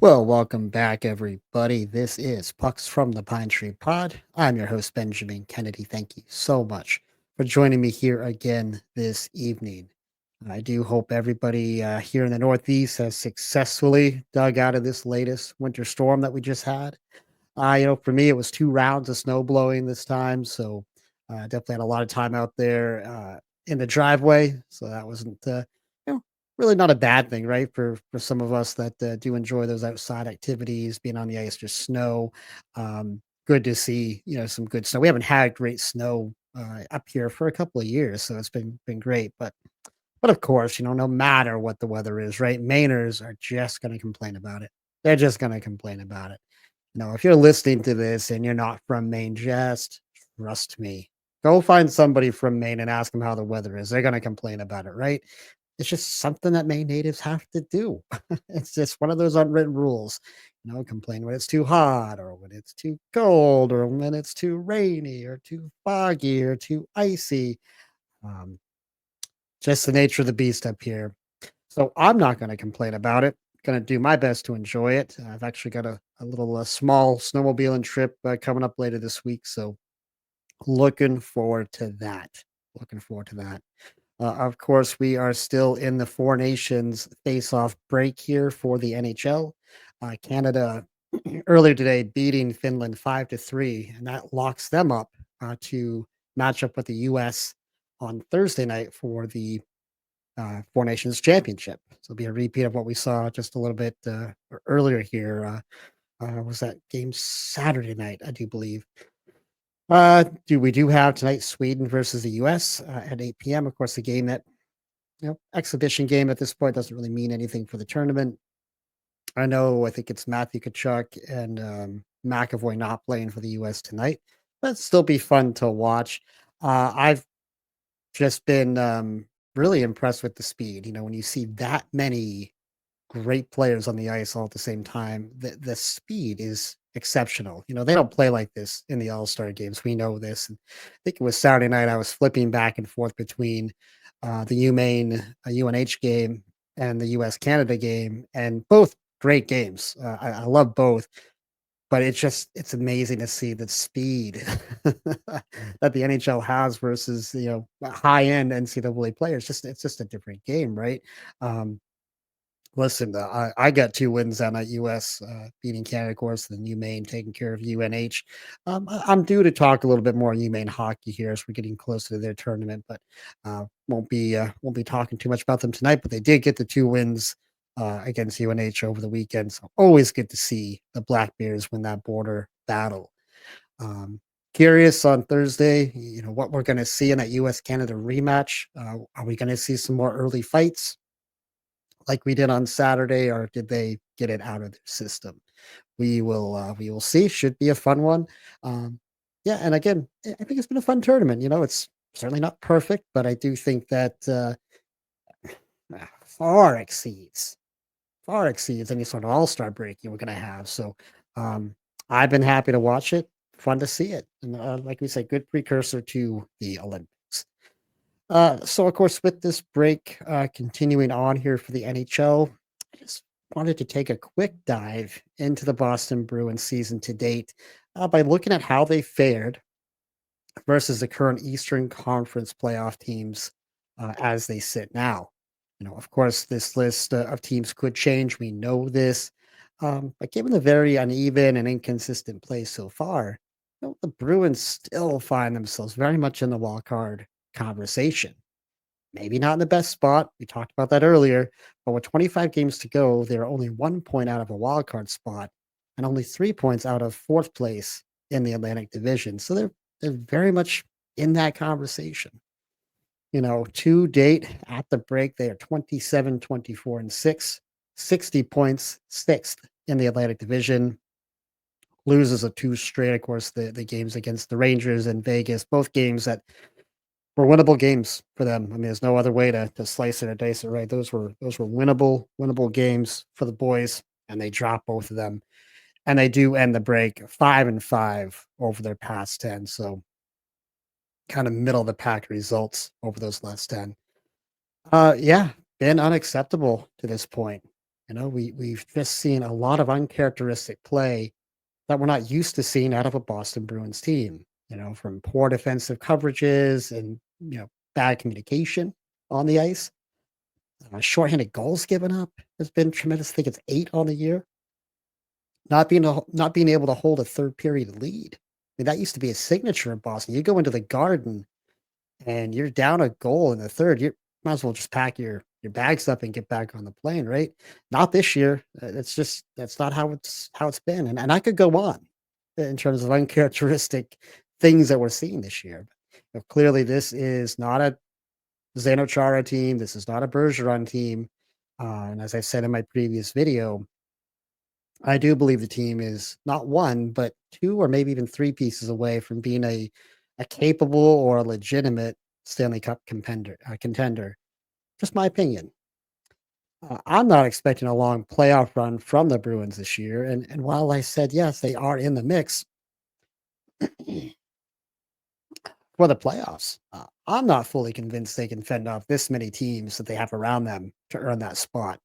Well, welcome back, everybody. This is Pucks from the Pine Tree Pod. I'm your host, Benjamin Kennedy. Thank you so much for joining me here again this evening. I do hope everybody here in the Northeast has successfully dug out of this latest winter storm that we just had. For me, it was 2 rounds of snow blowing this time, so, definitely had a lot of time out there, in the driveway, so that wasn't, you know, really not a bad thing, right, for some of us that, do enjoy those outside activities, being on the ice, just snow. Good to see, some good snow. We haven't had great snow, up here for a couple of years, so it's been great, but of course, no matter what the weather is, right, Mainers are just gonna complain about it. They're just gonna complain about it. If you're listening to this and you're not from Maine, just trust me. Go find somebody from Maine and ask them how the weather is. They're going to complain about it, right? It's just something that Maine natives have to do. It's just one of those unwritten rules. Complain when it's too hot or when it's too cold or when it's too rainy or too foggy or too icy. Um, just the nature of the beast up here. So I'm not going to complain about it. Going to do my best to enjoy it. I've actually got a little small snowmobiling trip coming up later this week, so looking forward to that. Looking forward to that. Of course, we are still in the Four Nations face-off break here for the NHL. Canada earlier today beating Finland 5-3, and that locks them up to match up with the U.S. on Thursday night for the Four Nations Championship. So it'll be a repeat of what we saw just a little bit earlier here. Was that game Saturday night? I do believe. Do we do have tonight Sweden versus the U.S. At 8 p.m. Of course, the game that exhibition game at this point doesn't really mean anything for the tournament. I know. I think it's Matthew Kachuk and McAvoy not playing for the U.S. tonight. But still be fun to watch. I've just been really impressed with the speed. When you see that many great players on the ice all at the same time, the speed is exceptional. They don't play like this in the All-Star games. We know this. And I think it was Saturday night. I was flipping back and forth between the UMaine UNH game and the US Canada game, and both great games. I love both, but it's amazing to see the speed that the NHL has versus high end NCAA players. It's just a different game, right? Um, Listen, I got 2 wins on that US, beating Canada, of course, then UMaine taking care of UNH. I'm due to talk a little bit more UMaine hockey here as we're getting closer to their tournament, but, won't be talking too much about them tonight, but they did get the 2 wins, against UNH over the weekend, so always good to see the Black Bears win that border battle. Um, Curious on Thursday, what we're gonna see in that US-Canada rematch. Are we gonna see some more early fights? Like we did on Saturday, or did they get it out of their system? We will see. Should be a fun one. Yeah, and again, I think it's been a fun tournament. It's certainly not perfect, but I do think that far exceeds any sort of all-star break you were going to have. So I've been happy to watch it. Fun to see it, and like we said, good precursor to the Olympics. So of course, with this break continuing on here for the NHL, I just wanted to take a quick dive into the Boston Bruins season to date by looking at how they fared versus the current Eastern Conference playoff teams as they sit now. Of course, this list of teams could change. We know this, but given the very uneven and inconsistent play so far, the Bruins still find themselves very much in the wild card conversation. Maybe not in the best spot. We talked about that earlier, but with 25 games to go, they're only 1 point out of a wild card spot and only 3 points out of fourth place in the Atlantic Division. So they're very much in that conversation. To date at the break, they are 27, 24, and 6, 60 points, sixth in the Atlantic Division. Loses a two straight, of course, the games against the Rangers and Vegas, both games that were winnable games for them. I mean, there's no other way to slice it or dice it, right? Those were winnable games for the boys, and they drop both of them. And they do end the break 5-5 over their past 10. So kind of middle of the pack results over those last 10. Yeah, been unacceptable to this point. We've just seen a lot of uncharacteristic play that we're not used to seeing out of a Boston Bruins team. From poor defensive coverages and bad communication on the ice. Shorthanded goals given up has been tremendous. I think it's 8 on the year. Not being able to hold a third period lead. I mean, that used to be a signature in Boston. You go into the Garden and you're down a goal in the third, you might as well just pack your bags up and get back on the plane, right? Not this year. That's not how it's been, and I could go on in terms of uncharacteristic things that we're seeing this year. Clearly, this is not a Zdeno Chara team. This is not a Bergeron team. And as I said in my previous video, I do believe the team is not one, but two or maybe even three pieces away from being a capable or a legitimate Stanley Cup contender. Just my opinion. I'm not expecting a long playoff run from the Bruins this year. And while I said yes, they are in the mix for the playoffs, I'm not fully convinced they can fend off this many teams that they have around them to earn that spot.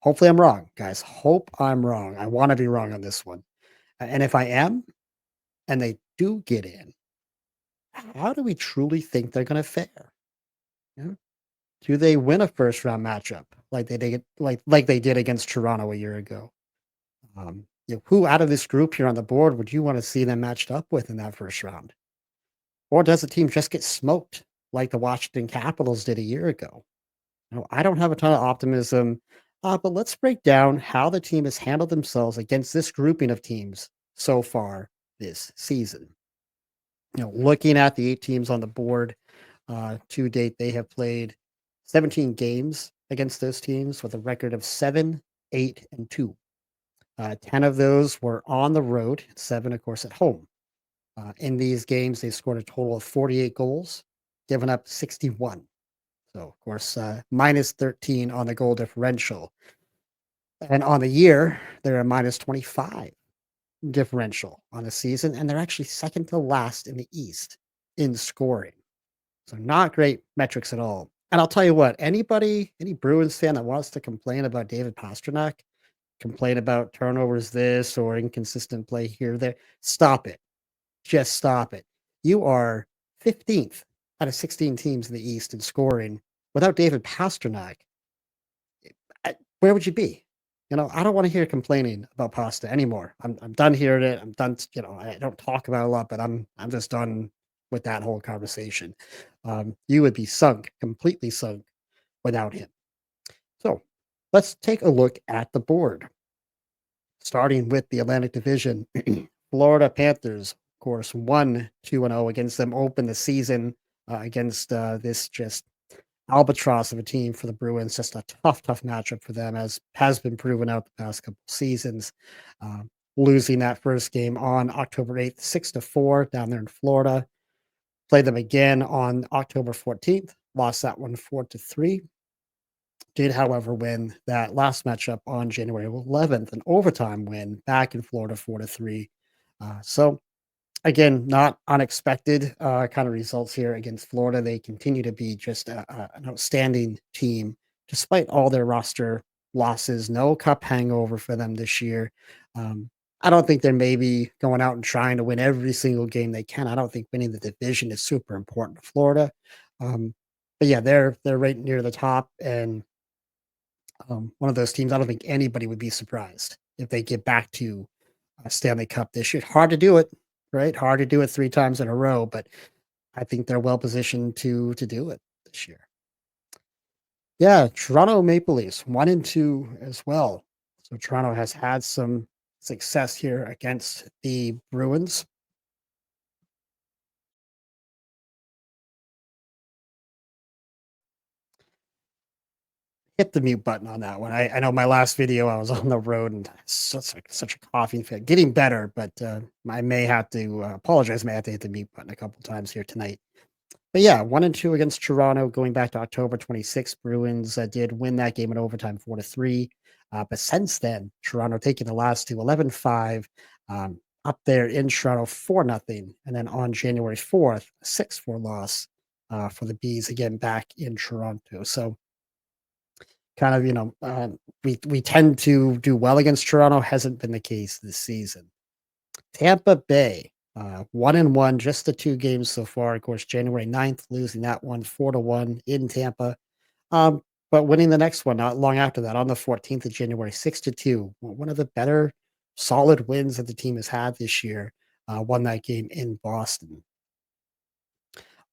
Hopefully, I'm wrong, guys. Hope I'm wrong. I want to be wrong on this one. And if I am, and they do get in, how do we truly think they're going to fare? You know, do they win a first round matchup like they did against Toronto a year ago? Who out of this group here on the board would you want to see them matched up with in that first round? Or does the team just get smoked like the Washington Capitals did a year ago? I don't have a ton of optimism, but let's break down how the team has handled themselves against this grouping of teams so far this season. Looking at the 8 teams on the board to date, they have played 17 games against those teams with a record of 7, 8, and 2. 10 of those were on the road, 7, of course, at home. In these games, they scored a total of 48 goals, given up 61. So, of course, minus 13 on the goal differential. And on the year, they're a minus 25 differential on the season, and they're actually second to last in the East in scoring. So, not great metrics at all. And I'll tell you what, any Bruins fan that wants to complain about David Pastrnak, complain about turnovers this or inconsistent play here, there, stop it. Just stop it. You are 15th out of 16 teams in the East in scoring. Without David Pastrnak, where would you be? I don't want to hear complaining about pasta anymore. I'm done hearing it. I'm done. I don't talk about it a lot, but I'm just done with that whole conversation. You would be sunk, completely sunk without him. So let's take a look at the board, starting with the Atlantic Division. Florida Panthers, of course, 1-2-0 against them. Open the season against this just albatross of a team for the Bruins. Just a tough matchup for them, as has been proven out the past couple seasons. Losing that first game on October 8th, 6-4 down there in Florida. Played them again on October 14th. Lost that one 4-3. Did, however, win that last matchup on January 11th, an overtime win back in Florida, 4-3. So again, not unexpected kind of results here against Florida. They continue to be just an outstanding team despite all their roster losses. No cup hangover for them this year. I don't think they're maybe going out and trying to win every single game they can. I don't think winning the division is super important to Florida. But yeah, they're right near the top, and one of those teams. I don't think anybody would be surprised if they get back to Stanley Cup this year. Hard to do it, right? Hard to do it 3 times in a row, but I think they're well positioned to do it this year. Yeah, Toronto Maple Leafs 1-2 as well. So Toronto has had some success here against the Bruins. Hit the mute button on that one. I know my last video I was on the road and such a coughing fit. Getting better, but I may have to apologize. May have to hit the mute button a couple times here tonight. But yeah, 1-2 against Toronto, going back to October 26th. Bruins did win that game in overtime 4-3. But since then, Toronto taking the last two, 11-5, up there in Toronto 4-0. And then on January 4th, 6-4 loss for the Bees, again back in Toronto. So kind of, we tend to do well against Toronto. Hasn't been the case this season. Tampa Bay, 1-1, just the 2 games so far. Of course, January 9th, losing that one 4-1 in Tampa. Um, but winning the next one not long after that on the 14th of January, 6-2. One of the better solid wins that the team has had this year. Won that game in Boston.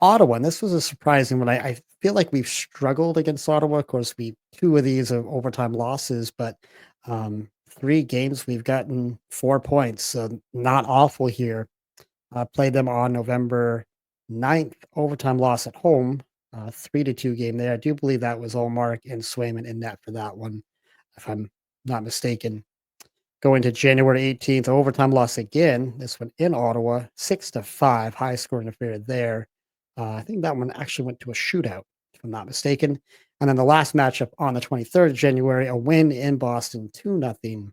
Ottawa, and this was a surprising one. I feel like we've struggled against Ottawa. Of course, we 2 of these are overtime losses, but 3 games we've gotten 4 points, so not awful here. Played them on November 9th, overtime loss at home, 3-2 game there. I do believe that was Olmark and Swayman in net for that one, if I'm not mistaken. Going to January 18th, overtime loss again, this one in Ottawa, 6-5, high scoring affair there. I think that one actually went to a shootout, if I'm not mistaken. And then the last matchup on the 23rd of January, a win in Boston, 2-0,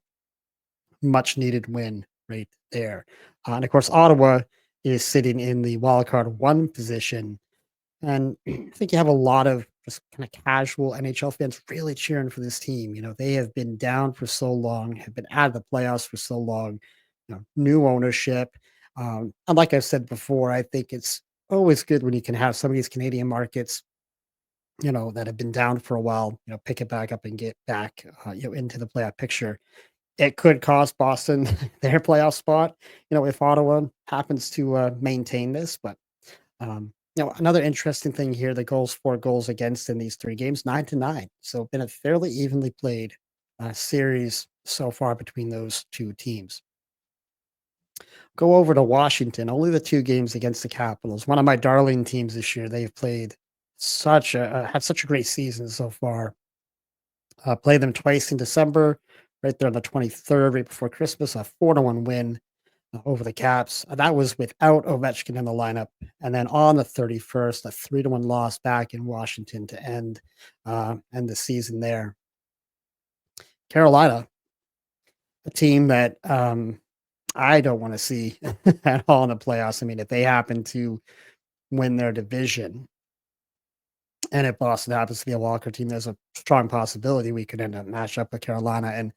much needed win right there. And of course, Ottawa is sitting in the wild card one position, and I think you have a lot of just kind of casual NHL fans really cheering for this team. They have been down for so long, have been out of the playoffs for so long, new ownership. And like I've said before, I think it's always good when you can have some of these Canadian markets, that have been down for a while, pick it back up and get back, into the playoff picture. It could cost Boston their playoff spot, if Ottawa happens to maintain this. But another interesting thing here, the goals for, goals against in these 3 games, 9-9. So been a fairly evenly played series so far between those 2 teams. Go over to Washington, only the 2 games against the Capitals. One of my darling teams this year. They've played had such a great season so far. Played them twice in December, right there on the 23rd, right before Christmas, a 4-1 win over the Caps. That was without Ovechkin in the lineup. And then on the 31st, a 3-1 loss back in Washington to end the season there. Carolina, a team that I don't want to see at all in the playoffs. I mean, if they happen to win their division, and if Boston happens to be a Walker team, there's a strong possibility we could end up match up with Carolina. And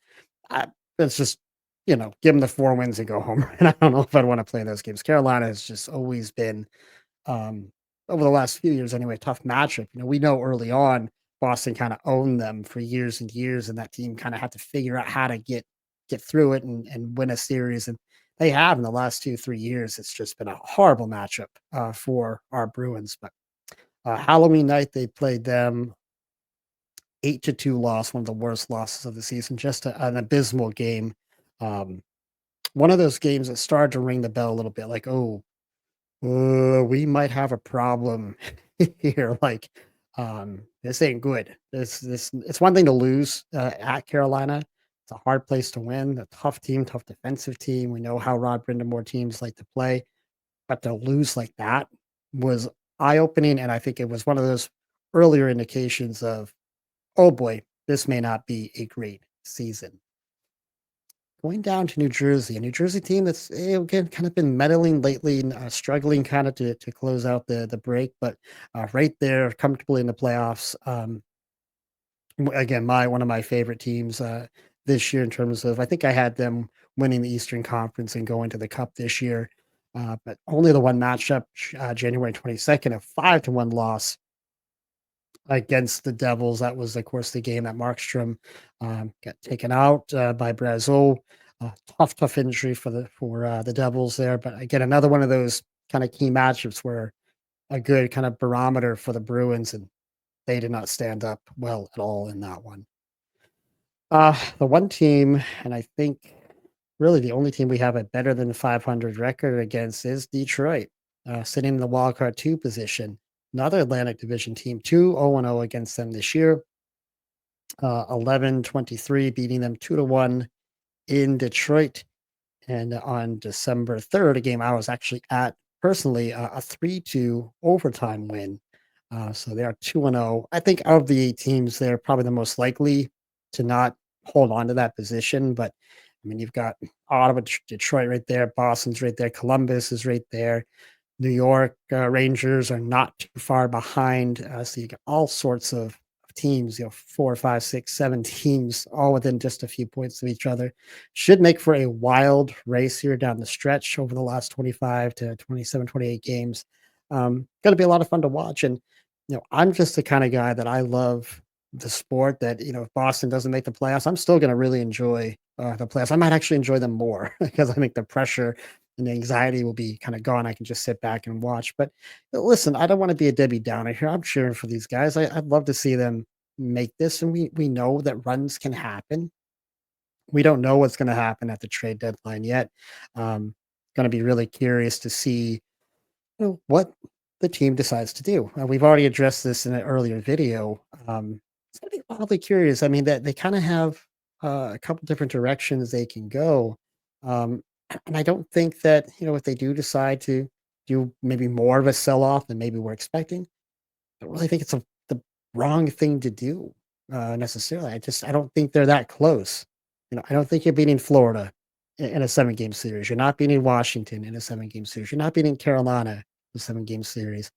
I, it's just, give them the 4 wins and go home. And I don't know if I'd want to play those games. Carolina has just always been, um, over the last few years anyway, tough matchup. We know early on Boston kind of owned them for years and years, and that team kind of had to figure out how to get through it and win a series. And they have in the last 2, 3 years. It's just been a horrible matchup for our Bruins. But Halloween night, they played them 8-2 loss, one of the worst losses of the season, just an abysmal game. Um, One of those games that started to ring the bell a little bit like, oh, we might have a problem here. Like, this ain't good. It's one thing to lose at Carolina. It's a hard place to win. A tough team, tough defensive team. We know how Rod Brindamore teams like to play, but to lose like that was eye opening. And I think it was one of those earlier indications of, oh boy, this may not be a great season. Going down to New Jersey, a New Jersey team that's again kind of been meddling lately, and struggling kind of to close out the break, but right there, comfortably in the playoffs. Again, my one of my favorite teams this year in terms of, I think I had them winning the Eastern Conference and going to the Cup this year, but only the one matchup, January 22nd, a 5-1 loss against the Devils. That was, of course, the game that Markstrom got taken out by Brazeau. Tough injury for the Devils there. But again, another one of those kind of key matchups where a good kind of barometer for the Bruins, and they did not stand up well at all in that one. The one team, and I think really the only team we have a better than 500 record against is Detroit, sitting in the wild card 2 position. Another Atlantic Division team, 2-0-0 against them this year. 11-23, beating them 2-1 in Detroit. And on December 3rd, a game I was actually at personally, a 3-2 overtime win. So they are 2-0. I think of the 8 teams, they're probably the most likely to not hold on to that position. But I mean, you've got Ottawa, Detroit right there, Boston's right there, Columbus is right there. New York Rangers are not too far behind. So you got all sorts of teams, 4, 5, 6, 7 teams, all within just a few points of each other. Should make for a wild race here down the stretch over the last 25 to 27, 28 games. Going to be a lot of fun to watch. And, I'm just the kind of guy that I love the sport that, if Boston doesn't make the playoffs, I'm still going to really enjoy the playoffs. I might actually enjoy them more because I think the pressure and the anxiety will be kind of gone. I can just sit back and watch. But listen, I don't want to be a Debbie Downer here. I'm cheering for these guys. I'd love to see them make this, and we know that runs can happen. We don't know what's going to happen at the trade deadline yet. Going to be really curious to see what the team decides to do. We've already addressed this in an earlier video. It's going to be wildly curious. I mean, that they kind of have a couple different directions they can go, um, and I don't think that if they do decide to do maybe more of a sell off than maybe we're expecting, I don't really think it's the wrong thing to do necessarily. I don't think they're that close. I don't think you're beating Florida in a 7 game series. You're not beating Washington in a 7 game series. You're not beating Carolina in a 7 game series.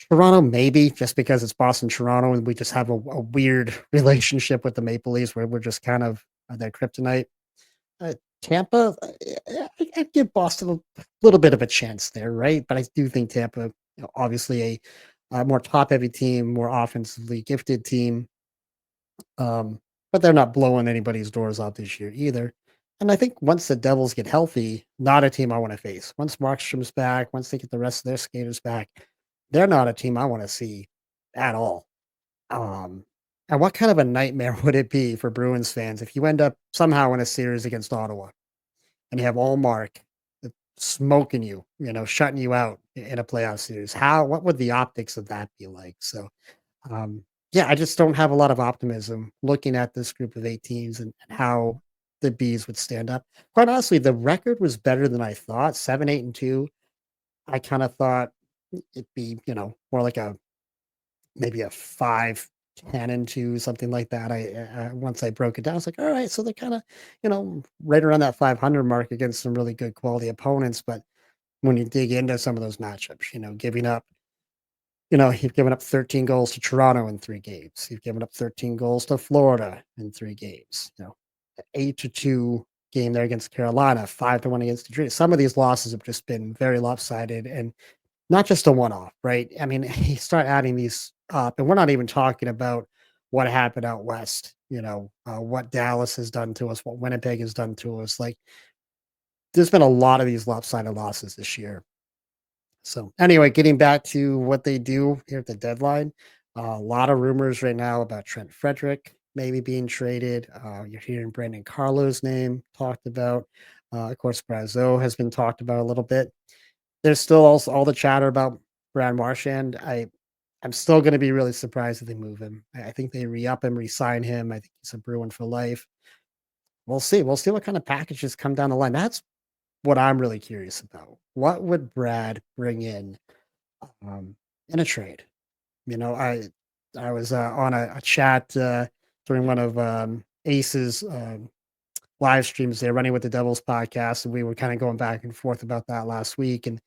Toronto, maybe just because it's Boston, Toronto, and we just have a weird relationship with the Maple Leafs where we're just kind of their kryptonite. Tampa, I'd give Boston a little bit of a chance there, right? But I do think Tampa, obviously a more top-heavy team, more offensively gifted team, but they're not blowing anybody's doors out this year either. And I think once the Devils get healthy, not a team I want to face. Once Markstrom's back, once they get the rest of their skaters back, they're not a team I want to see at all. Um, and what kind of a nightmare would it be for Bruins fans if you end up somehow in a series against Ottawa and you have Allmark smoking you, shutting you out in a playoff series? What would the optics of that be like? So, um, yeah, I just don't have a lot of optimism looking at this group of 8 teams and how the Bees would stand up. Quite honestly, the record was better than I thought. 7, 8, and 2. I kind of thought it'd be, more like a maybe a 5, 10, and 2, something like that. Once I broke it down, I was like, all right, so they're kind of, right around that 500 mark against some really good quality opponents. But when you dig into some of those matchups, you've given up 13 goals to Toronto in 3 games. You've given up 13 goals to Florida in 3 games. 8-2 game there against Carolina, 5-1 against Detroit. Some of these losses have just been very lopsided and not just a one-off, right? I mean, you start adding these up, and we're not even talking about what happened out west. What Dallas has done to us, what Winnipeg has done to us. Like, there's been a lot of these lopsided losses this year. So anyway, getting back to what they do here at the deadline, a lot of rumors right now about Trent Frederick maybe being traded. You're hearing Brandon Carlo's name talked about. Of course, Brazeau has been talked about a little bit. There's still also all the chatter about Brad Marchand. I'm still going to be really surprised if they move him. I think they re-up him, re-sign him. I think he's a Bruin for life. We'll see. We'll see what kind of packages come down the line. That's what I'm really curious about. What would Brad bring um, in a trade? I was on a chat during one of Ace's live streams there, Running with the Devils podcast, and we were kind of going back and forth about that last week. And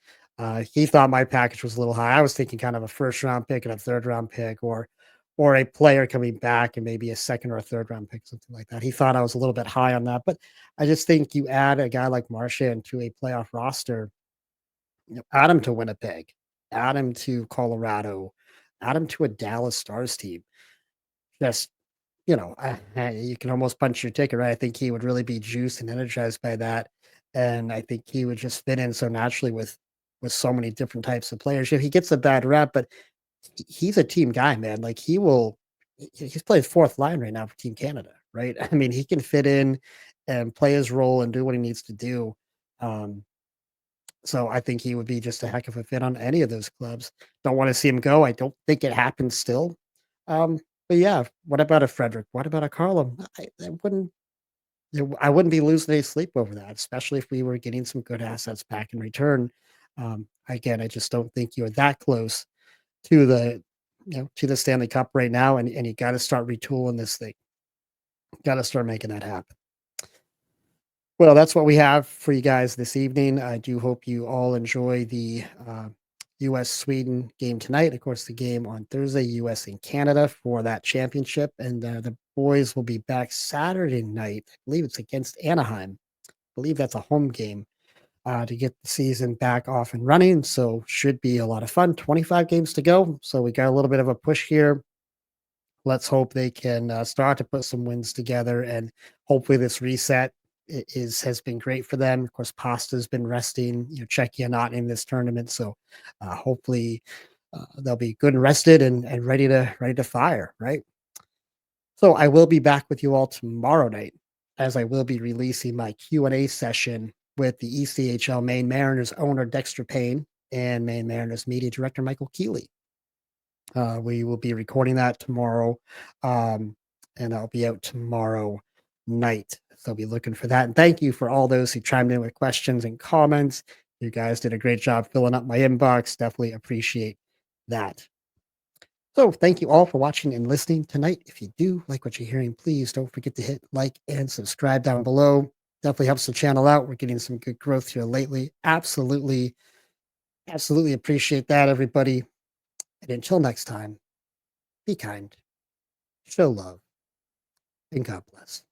he thought my package was a little high. I was thinking kind of a first round pick and a third round pick, or a player coming back and maybe a second or a third round pick, something like that. He thought I was a little bit high on that, but I just think you add a guy like Marchand to a playoff roster, add him to Winnipeg, add him to Colorado, add him to a Dallas Stars team. Just you can almost punch your ticket, right? I think he would really be juiced and energized by that, and I think he would just fit in so naturally with so many different types of players. He gets a bad rep, but he's a team guy, man. Like he's playing fourth line right now for Team Canada, right? I mean, he can fit in and play his role and do what he needs to do. Um, so I think he would be just a heck of a fit on any of those clubs. Don't want to see him go. I don't think it happens still. Um, but yeah, what about a Frederick? What about a Carlo? I wouldn't be losing any sleep over that, especially if we were getting some good assets back in return. Again, I just don't think you're that close to the Stanley Cup right now, and you got to start retooling this thing. Got to start making that happen. Well, that's what we have for you guys this evening. I do hope you all enjoy the US Sweden game tonight. Of course, the game on Thursday, US and Canada for that championship. And the boys will be back Saturday night. I believe it's against Anaheim. I believe that's a home game to get the season back off and running. So, should be a lot of fun. 25 games to go. So, we got a little bit of a push here. Let's hope they can start to put some wins together, and hopefully this reset is has been great for them. Of course, Pasta's been resting. Czechia not in this tournament, so hopefully they'll be good and rested and ready to fire. Right. So I will be back with you all tomorrow night, as I will be releasing my Q&A session with the ECHL Maine Mariners owner Dexter Payne and Maine Mariners media director Michael Keeley. We will be recording that tomorrow, um, and I'll be out tomorrow night. So be looking for that. And thank you for all those who chimed in with questions and comments. You guys did a great job filling up my inbox. Definitely appreciate that. So thank you all for watching and listening tonight. If you do like what you're hearing, please don't forget to hit like and subscribe down below. Definitely helps the channel out. We're getting some good growth here lately. Absolutely, absolutely appreciate that, everybody. And until next time, be kind, show love, and God bless.